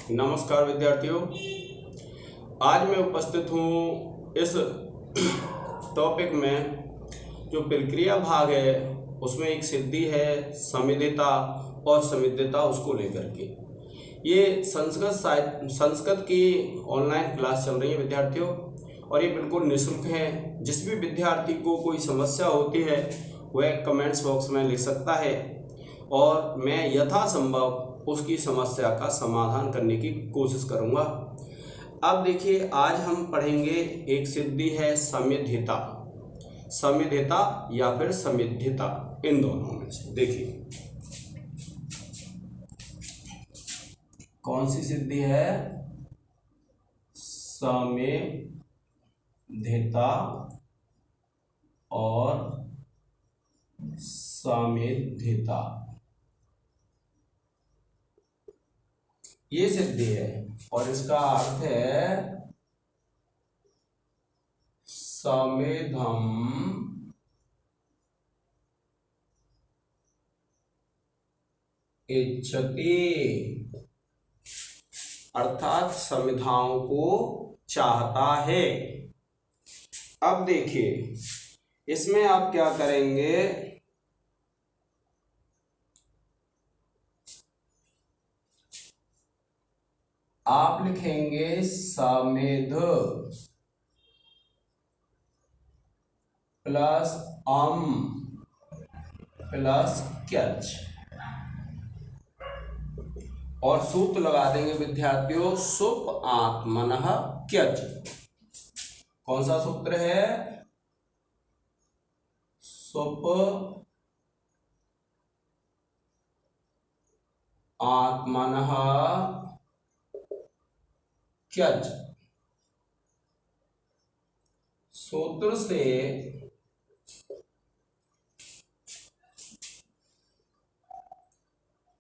नमस्कार विद्यार्थियों, आज मैं उपस्थित हूँ इस टॉपिक में। जो प्रक्रिया भाग है उसमें एक सिद्धि है समिद्धता और समिद्धता, उसको लेकर के ये संस्कृत की ऑनलाइन क्लास चल रही है विद्यार्थियों, और ये बिल्कुल निःशुल्क है। जिस भी विद्यार्थी को कोई समस्या होती है वह कमेंट्स बॉक्स में लिख सकता है और मैं यथासंभव उसकी समस्या का समाधान करने की कोशिश करूंगा। अब देखिए, आज हम पढ़ेंगे एक सिद्धि है समिद्धता, समिद्धता या फिर समिद्धता, इन दोनों में से देखिए कौन सी सिद्धि है। समिद्धता और समिद्धता, ये सिद्धि है और इसका अर्थ है समेधम इच्छति, अर्थात समिधाओं को चाहता है। अब देखिए इसमें आप क्या करेंगे, आप लिखेंगे समेध प्लस प्लस क्यच और सूत्र लगा देंगे विद्यार्थियों, सुप आत्मनः क्यच। कौन सा सूत्र है? सुप आत्मनः क्यच। सूत्र से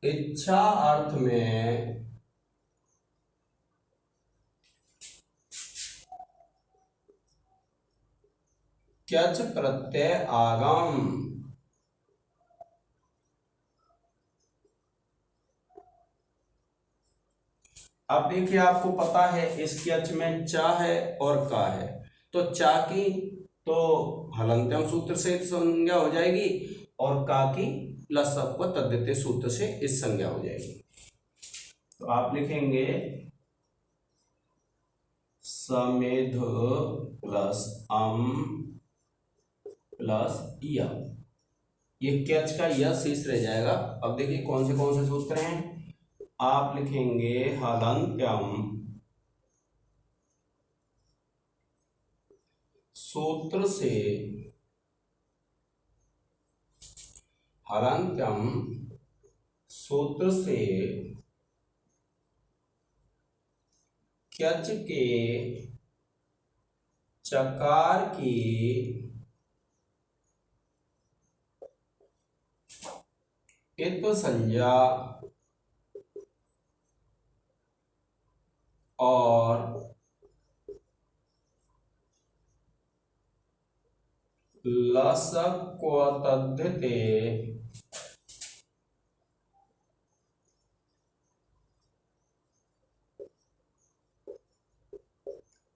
इच्छा अर्थ में क्यच प्रत्यय आगम। अब देखिए, आपको पता है इस क्यच में चा है और का है, तो चा की तो हलन्त्यम सूत्र से संज्ञा हो जाएगी और का की लसप व तद्धित सूत्र से इस संज्ञा हो जाएगी। तो आप लिखेंगे समेध प्लस प्लस य, ये कैच का यह शेष रह जाएगा। अब देखिए कौन से सूत्र हैं। आप लिखेंगे हलन्त्यम सूत्र से, हलन्त्यम सूत्र से क्यच के चकार की इत संज्ञा और लसक को तद्धिते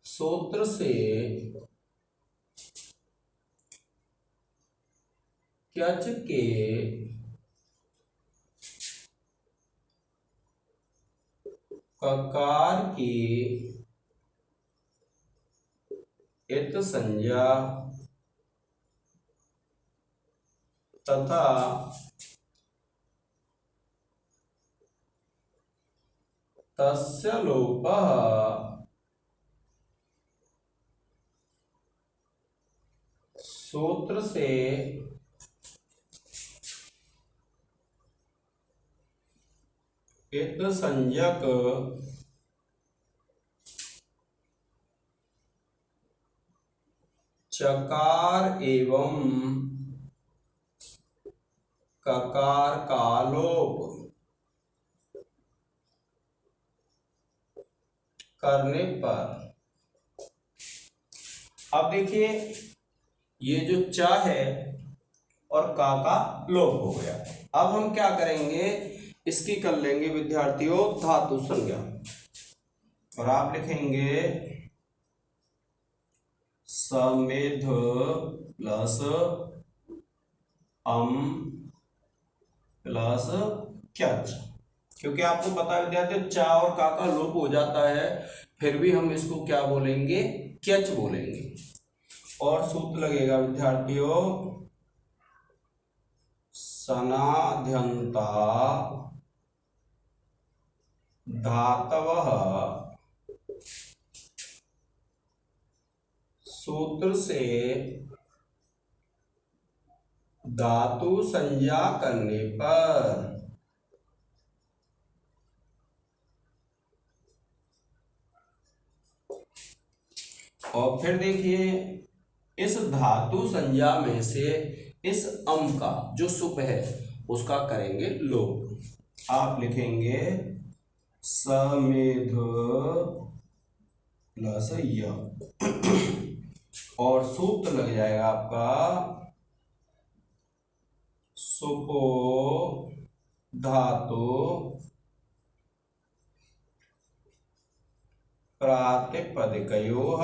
सूत्र से क्यच के ककार की इत संज्ञा तथा तस्य लोपः सूत्र से इत संज्ञक चकार एवं ककार का लोप करने पर। अब देखिए ये जो च है और का लोप हो गया। अब हम क्या करेंगे, इसकी कर लेंगे विद्यार्थियों धातु संज्ञा, और आप लिखेंगे समेध प्लस अम प्लस क्यच। क्योंकि आपको पता है विद्यार्थियों चा और का लोप हो जाता है, फिर भी हम इसको क्या बोलेंगे, क्यच बोलेंगे। और सूत्र लगेगा विद्यार्थियों सनाध्यंता धातवः सूत्र से धातु संज्ञा करने पर और फिर देखिए इस धातु संज्ञा में से इस अम का जो सुप है उसका करेंगे लोप। आप लिखेंगे समेध प्लस य और सूत्र लग जाएगा आपका सुपो धातु प्रातिपदिकयोः।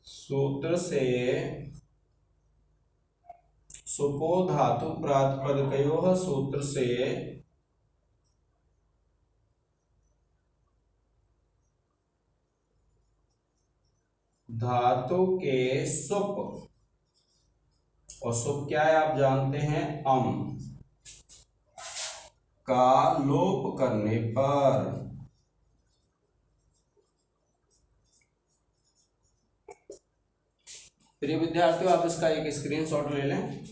सूत्र से सुपो धातु प्रातिपदिकयोः सूत्र से धातु के सुप, और सुप क्या है आप जानते हैं अम, का लोप करने पर प्रिय विद्यार्थियों आप इसका एक स्क्रीनशॉट ले लें।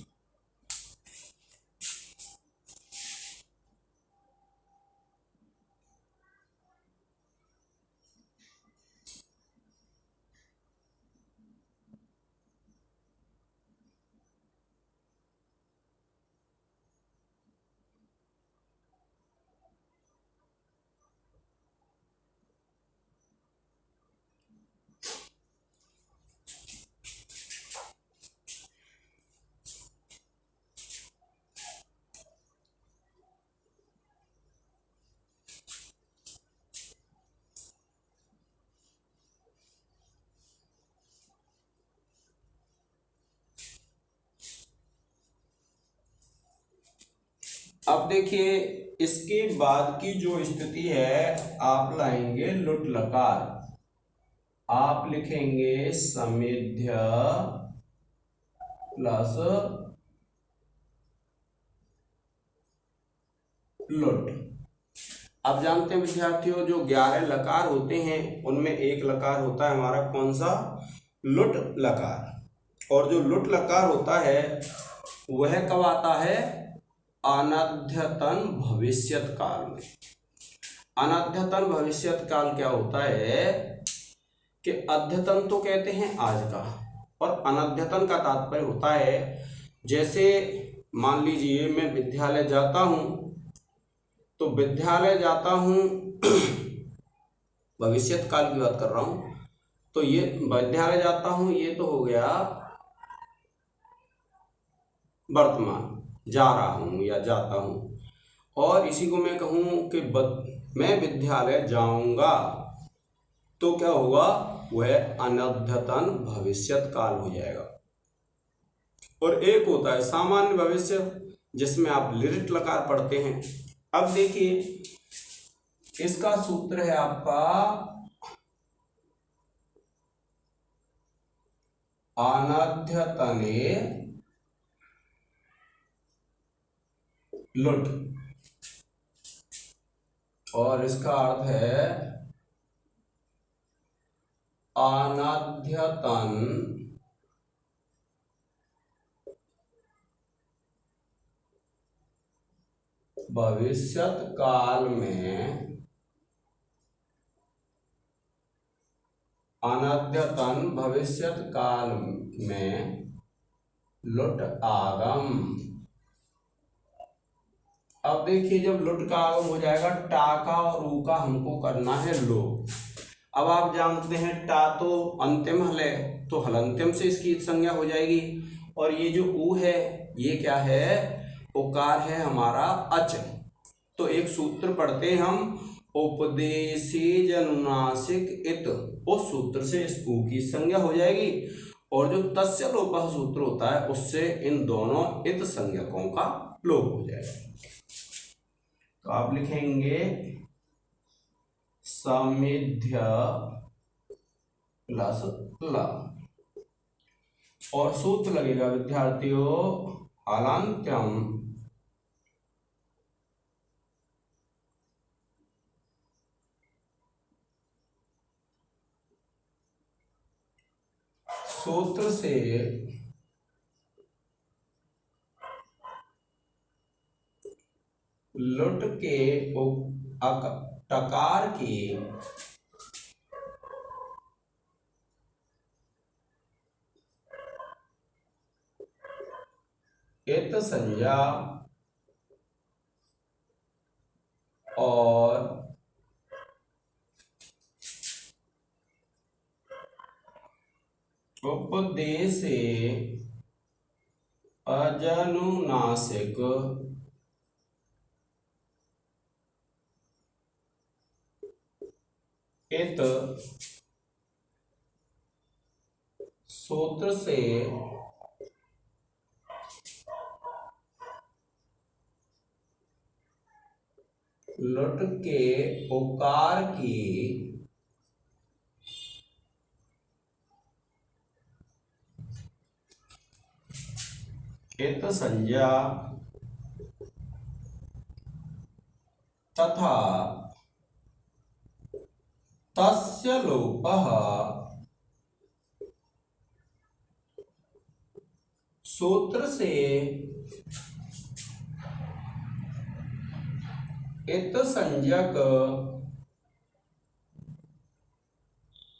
अब देखिए इसके बाद की जो स्थिति है आप लाएंगे लुट लकार। आप लिखेंगे समेध्य प्लस लुट। अब जानते हैं विद्यार्थियों जो 11 लकार होते हैं उनमें एक लकार होता है हमारा कौन सा, लुट लकार। और जो लुट लकार होता है वह कब आता है, अनध्यतन भविष्यत काल में। अनध्यतन भविष्यत काल क्या होता है कि अध्यतन तो कहते हैं आज का, और अनध्यतन का तात्पर्य होता है जैसे मान लीजिए मैं विद्यालय जाता हूं, तो विद्यालय जाता हूं भविष्यत काल की बात कर रहा हूं, तो ये विद्यालय जाता हूं ये तो हो गया वर्तमान, जा रहा हूं या जाता हूं। और इसी को मैं कहूं कि मैं विद्यालय जाऊंगा तो क्या होगा, वह अनध्यतन भविष्यत काल हो जाएगा। और एक होता है सामान्य भविष्य जिसमें आप लिट लकार पढ़ते हैं। अब देखिए इसका सूत्र है आपका अनध्यतने लुट, और इसका अर्थ है अनध्यतन भविष्यत काल में, अनध्यतन भविष्यत काल में लुट आगम। अब देखिए जब लुट का आगम हो जाएगा टाका और ऊ का हमको करना है लोप। अब आप जानते हैं टा तो अंतिम हल है, तो हलंत्यम से इसकी संज्ञा हो जाएगी। और ये जो ऊ है ये क्या है, उकार है हमारा अच। तो एक सूत्र पढ़ते हैं हम, उपदेशी जनुनासिक इत, उस सूत्र से इस ऊ की संज्ञा हो जाएगी। और जो तस्य लोपः सूत्र होता है उससे इन दोनों इत संज्ञकों का लोप हो जाएगा। तो आप लिखेंगे समिध्य प्लस ला, और सूत्र लगेगा विद्यार्थियों हलान्त्यम सूत्र से लुट के टकार की इत संज्ञा और उपदेशे अजनुनासिक इत सूत्र से लुट के उकार की इत संज्ञा तथा तस्य लोपः सूत्र से इत संज्ञक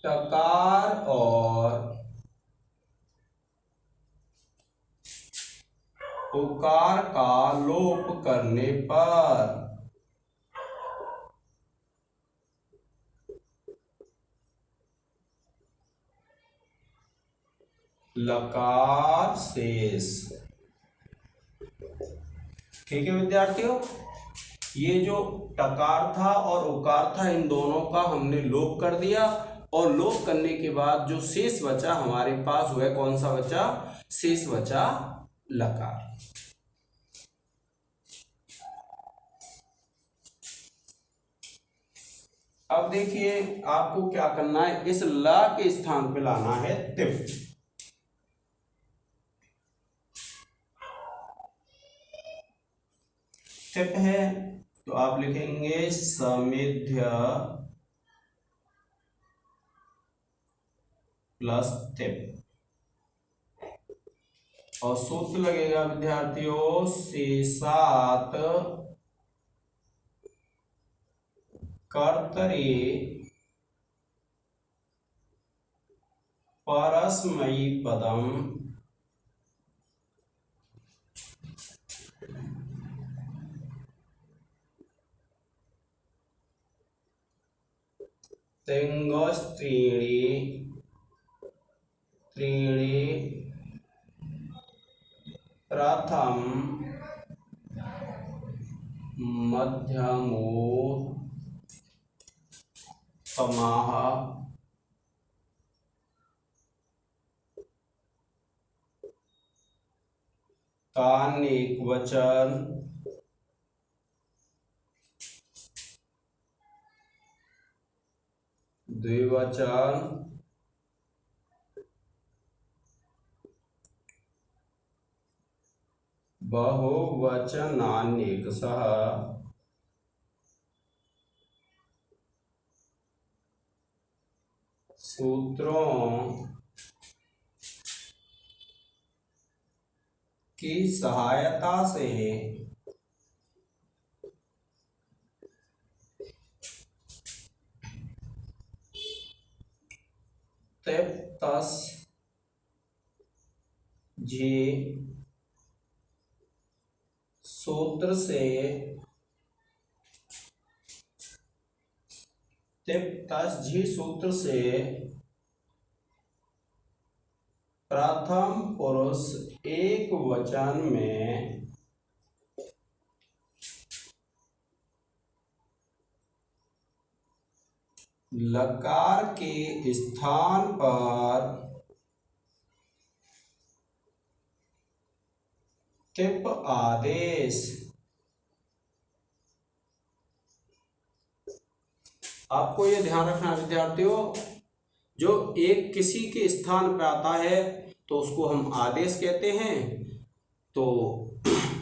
टकार और उकार का लोप करने पर लकार शेष। ठीक है विद्यार्थियों, ये जो टकार था और उकार था इन दोनों का हमने लोप कर दिया, और लोप करने के बाद जो शेष बचा हमारे पास वह कौन सा बचा, शेष बचा लकार। अब देखिए आपको क्या करना है, इस ला के स्थान पे लाना है तिप। टिप है तो आप लिखेंगे समिध्य प्लस टिप, और सूत्र लगेगा विद्यार्थियों शेषात कर्तरी परस्मयी पदम त्रिंगस्त्रीणि त्रीणि प्रथम मध्यमोत्तमः तानेकवचन द्विवचन बहुवचनान्येकशः सूत्रों की सहायता से तस जी सूत्र से तिप तस झी सूत्र से प्रथम पुरुष एक वचन में लकार के स्थान पर टिप आदेश। आपको ये ध्यान रखना विद्यार्थियों, जो एक किसी के स्थान पर आता है तो उसको हम आदेश कहते हैं। तो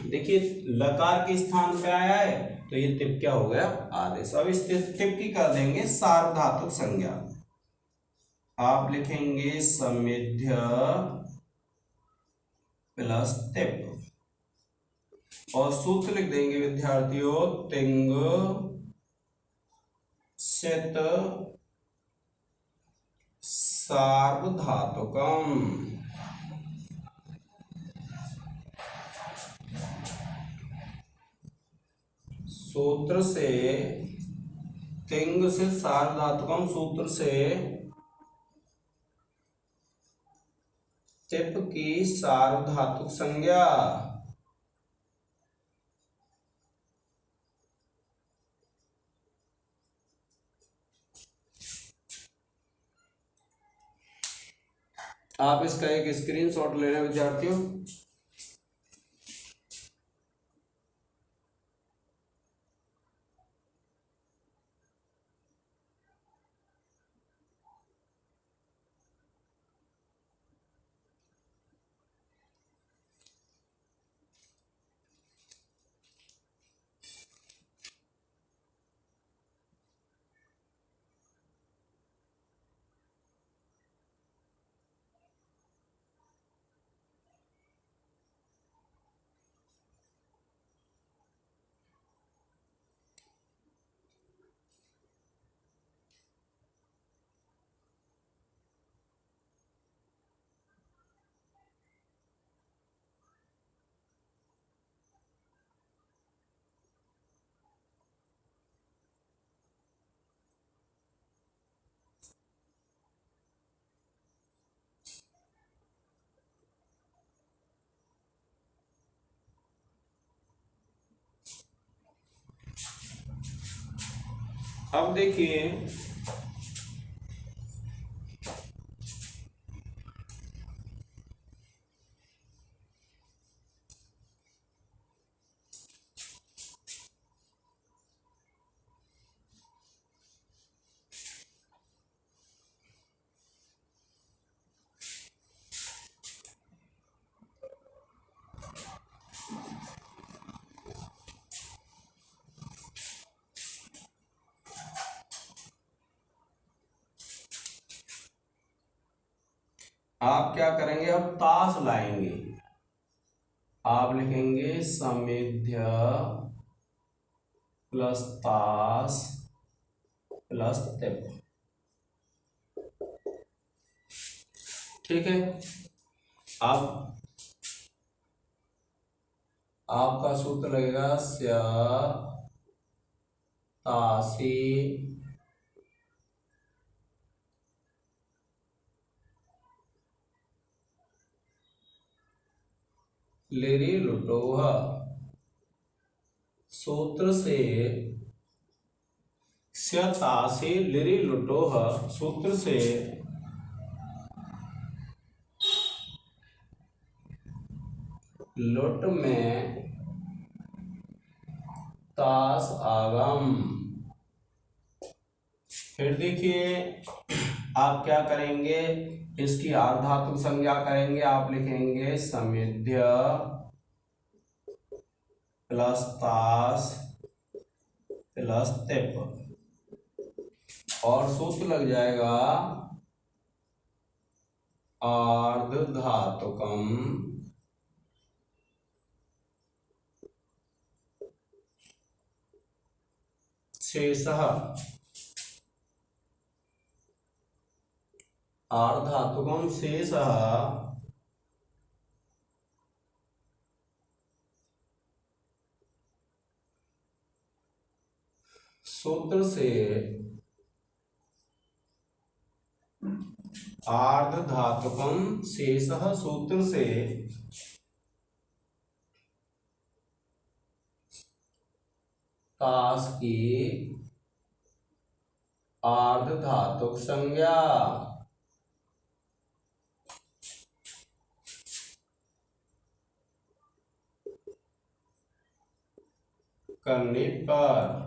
देखिए लकार के स्थान पे आया है तो ये टिप क्या हो गया, आदेश। अब इस टिप की कर देंगे सार्वधातुक संज्ञा। आप लिखेंगे समिध्य प्लस टिप और सूत्र लिख देंगे विद्यार्थियों तिंग सित सार्वधातुकम। सूत्र से तिंग से सार्वधातुकम, सूत्र से टिप की सार्वधातुक संज्ञा। आप इसका एक स्क्रीनशॉट ले लें विद्यार्थियों। अब देखिए आप क्या करेंगे, अब ताश लाएंगे। आप लिखेंगे समिध्य प्लस ताश प्लस टिप। ठीक है, अब आपका सूत्र लगेगा स्या तासी लिरी लुटोह। सूत्र से स्यतासी लिरी लुटोह, सूत्र से लुट में तास आगम। फिर देखिए आप क्या करेंगे, इसकी आर्धातुक संज्ञा करेंगे। आप लिखेंगे समिध्य प्लस तास प्लस टिप और सूत्र लग जाएगा आर्धधातुकम शेषः। आर्धधातुकम शेषः सूत्र से आर्धधातुकम शेषः सूत्र से ताश की आर्धधातुक संज्ञा करने पर,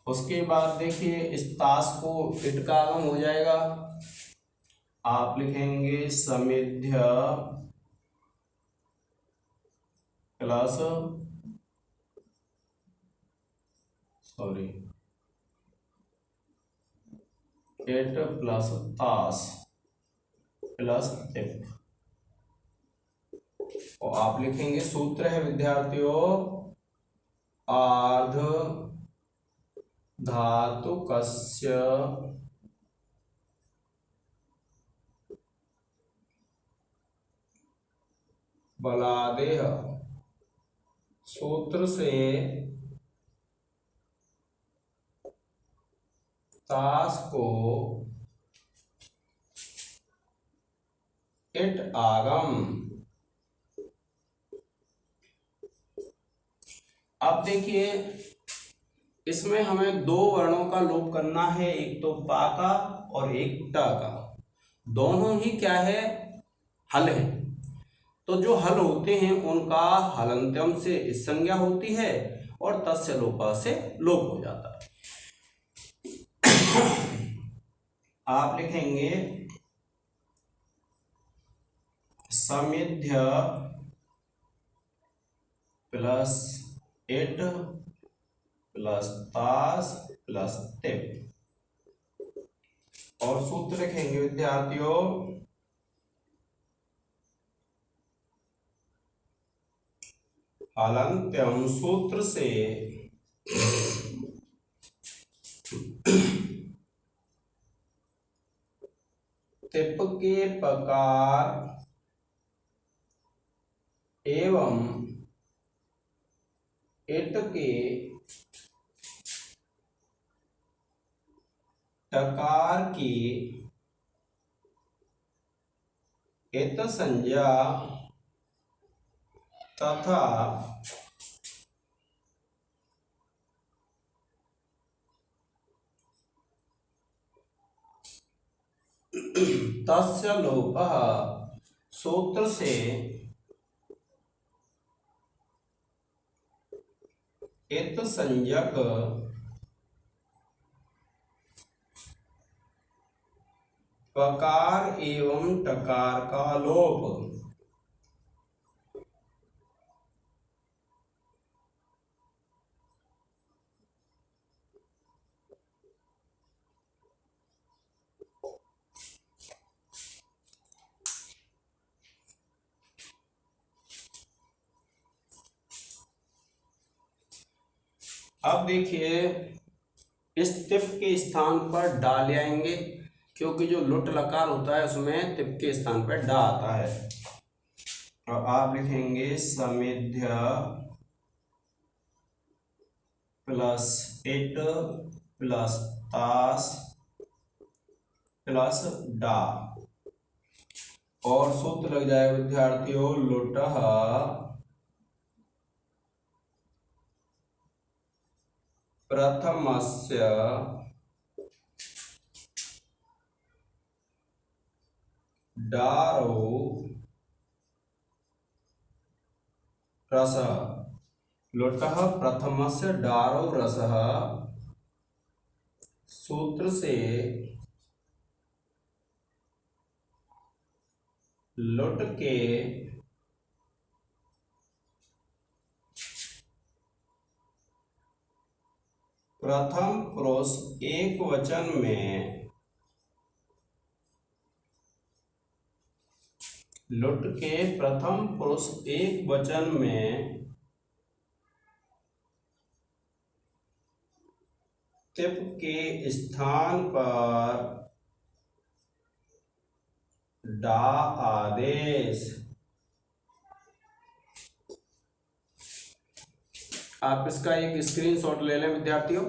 उसके बाद देखिए इस ताश को इट का आगम हो जाएगा। आप लिखेंगे समिध्य प्लस इट प्लस ताश प्लस इफ, और आप लिखेंगे सूत्र है विद्यार्थियों आर्ध धातुकस्य बलादेह, सूत्र से ताश को इट आगम। अब देखिए इसमें हमें दो वर्णों का लोप करना है, एक तो पा का और एक ट का। दोनों ही क्या है, हल है। तो जो हल होते हैं उनका हलंत्यम से इस संज्ञा होती है और तस्य लोपा से लोप हो जाता है। आप लिखेंगे समिध्य प्लस इट प्लस ताश प्लस टिप, और सूत्र लिखेंगे विद्यार्थियों हलंत्यम सूत्र से टिप के प्रकार एवं इट के टकार की इत संज्ञा तथा तस्य लोपः, सूत्र से इत संज्ञक पकार एवं टकार का लोप। अब देखिए इस तिप के स्थान पर डा ले आएंगे, क्योंकि जो लुट लकार होता है उसमें तिप के स्थान पर डा आता है। और आप लिखेंगे समिध्य प्लस इट प्लस ताश प्लस डा, और सूत्र लग जाएगा विद्यार्थियों लुटः प्रथमस्य डारो रसः, लुटः प्रथमस्य डारो रसः, सूत्र से लुट के प्रथम पुरुष एक वचन में, लुट के प्रथम पुरुष एक वचन में तिप के स्थान पर डा आदेश। आप इसका एक स्क्रीनशॉट ले लें विद्यार्थियों।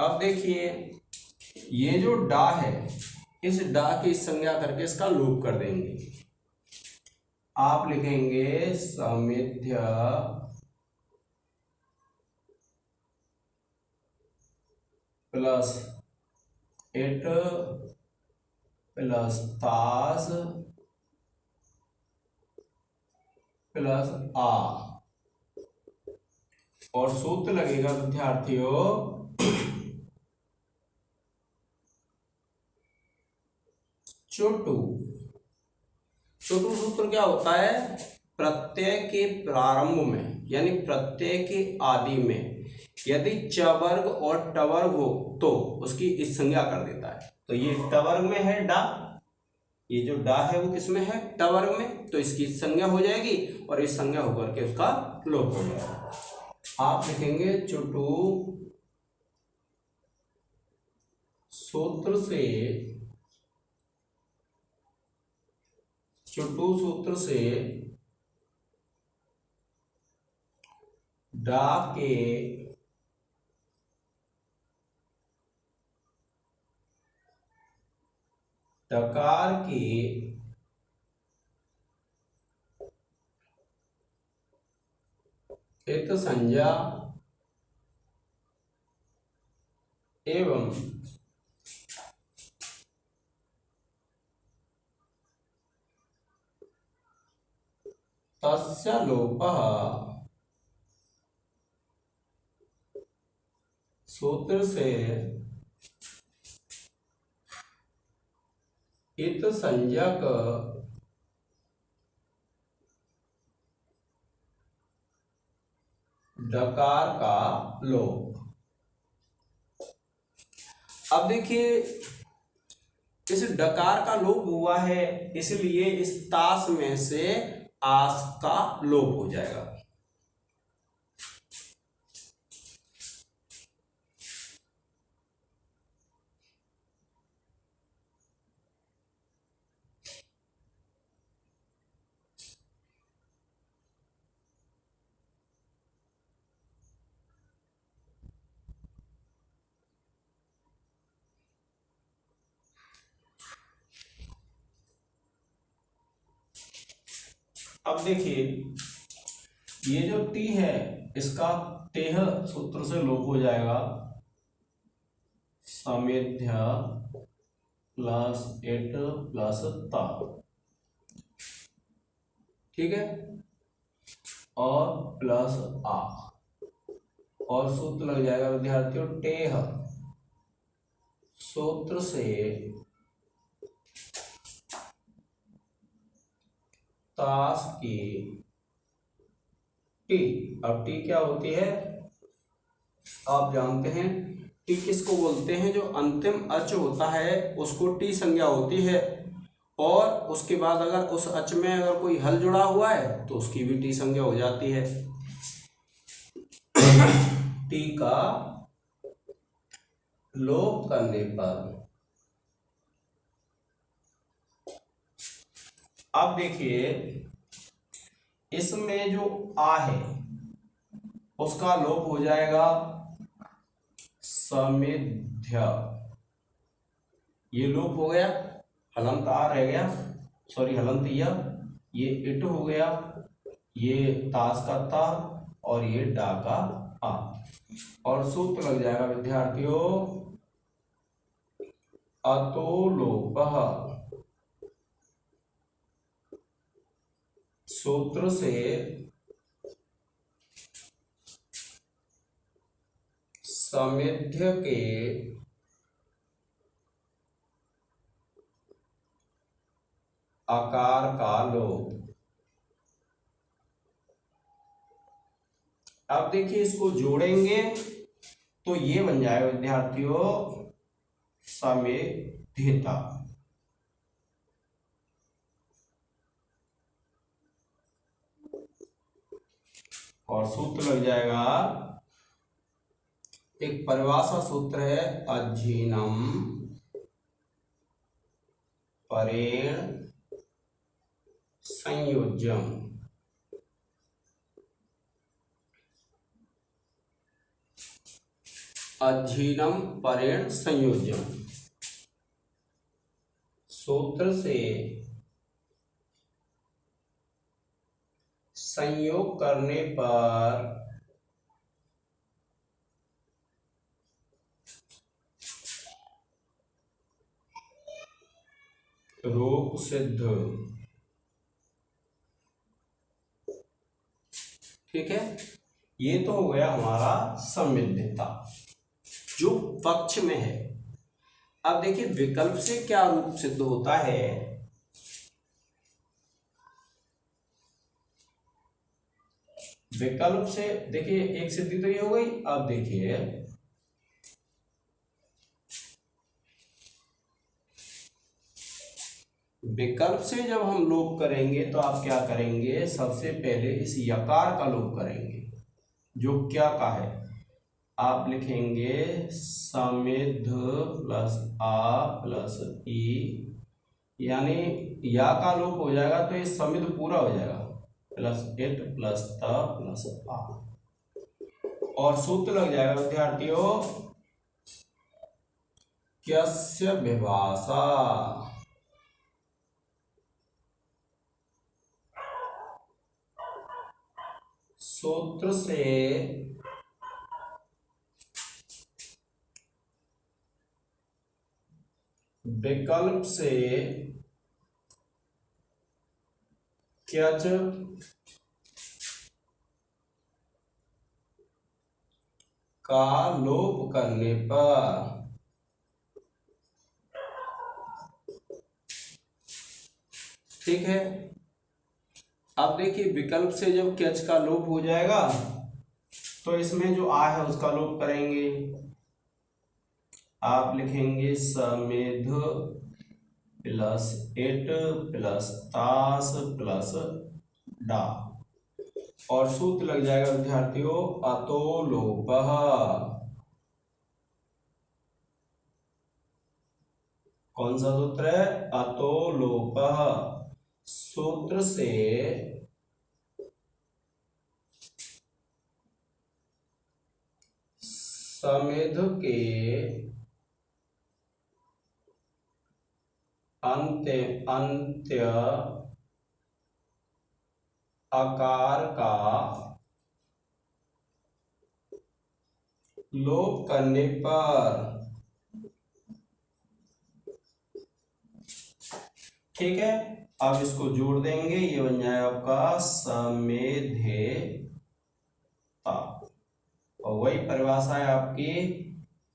अब देखिए ये जो डा है, इस डा की संज्ञा करके इसका लोप कर देंगे। आप लिखेंगे समिध्य प्लस इट प्लस तास प्लस आ, और सूत्र लगेगा विद्यार्थियों चोटू। चोटू सूत्र क्या होता है? प्रत्यय के प्रारंभ में यानी प्रत्यय के आदि में यदि च वर्ग और ट वर्ग हो तो उसकी इस संज्ञा कर देता है। तो ये ट वर्ग में है डा, ये जो डा है वो किसमें है? ट वर्ग में, तो इसकी संज्ञा हो जाएगी और इस संज्ञा होकर के उसका लोप हो जाएगा। आप लिखेंगे चुटू सूत्र से, चुटू सूत्र से डा के डकार की इत संज्ञा एवं तस्य लोपः सूत्र से इत संज्ञक डकार का लोप। अब देखिए इस डकार का लोप हुआ है, इसलिए इस तास में से आस का लोप हो जाएगा। अब देखिए ये जो टी है इसका टेह सूत्र से लोप हो जाएगा। समेध्य प्लस एट प्लस ता, ठीक है, और प्लस आ, और सूत्र लग जाएगा विद्यार्थियों टेह सूत्र से ताश की टी। अब टी क्या होती है आप जानते हैं, टी किसको बोलते हैं? जो अंतिम अच होता है उसको टी संज्ञा होती है, और उसके बाद अगर उस अच में अगर कोई हल जुड़ा हुआ है तो उसकी भी टी संज्ञा हो जाती है। टी का लोप करने पर अब देखिए इसमें जो आ है उसका लोप हो जाएगा समेध्य, ये लोप हो गया, हलंत आ रह गया, सॉरी हलंत या, ये इट हो गया, ये ताश का ता और ये डा का आ, और सूत्र लग जाएगा विद्यार्थियों अतो लोपः सूत्र से समेध्य के आकार का लोप। अब देखिए इसको जोड़ेंगे तो ये बन जाएगा विद्यार्थियों समेध्यता, और सूत्र लग जाएगा, एक परिभाषा सूत्र है अज्जीनम परेण संयोज्यम। अधीनम परेण संयोज्यम, सूत्र से संयोग करने पर रूप सिद्ध। ठीक है, ये तो हो गया हमारा संविद्यता जो पक्ष में है। अब देखिए विकल्प से क्या रूप सिद्ध होता है। विकल्प से देखिए एक सिद्धि तो ये हो गई। अब देखिए विकल्प से जब हम लोप करेंगे तो आप क्या करेंगे, सबसे पहले इस यकार का लोप करेंगे जो क्या का है। आप लिखेंगे समिध प्लस आ प्लस ई, यानी या का लोप हो जाएगा तो ये समिध पूरा हो जाएगा, प्लस इट प्लस त प्लस आ, और सूत्र लग जाएगा विद्यार्थियों क्यस्य विभाषा। सूत्र से विकल्प से क्यच का लोप करने पर ठीक है। अब देखिए विकल्प से जब क्यच का लोप हो जाएगा तो इसमें जो आ है उसका लोप करेंगे। आप लिखेंगे समेध प्लस इट प्लस तास प्लस डा, और सूत्र लग जाएगा विद्यार्थियों अतो लोपः। कौन सा सूत्र है, अतो लोपः। सूत्र से समेध के अंत्य आकार का लोप करने पर ठीक है। अब इसको जोड़ देंगे, ये बन जाएगा आपका समेधेता, और वही परिभाषा है आपकी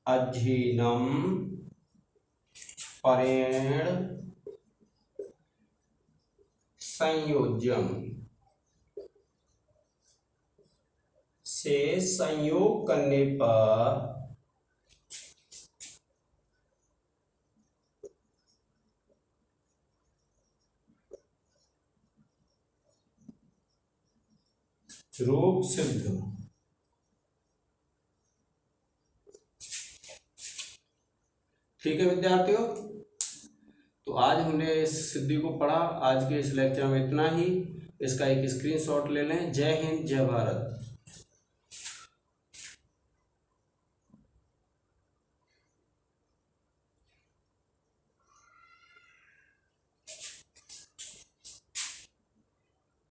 अधीनम परेण संयोज्यम, से संयोग करने पर रूप सिद्ध। ठीक है विद्यार्थियों, तो आज हमने इस सिद्धि को पढ़ा। आज के इस लेक्चर में इतना ही। इसका एक स्क्रीनशॉट ले लें। जय हिंद, जय भारत।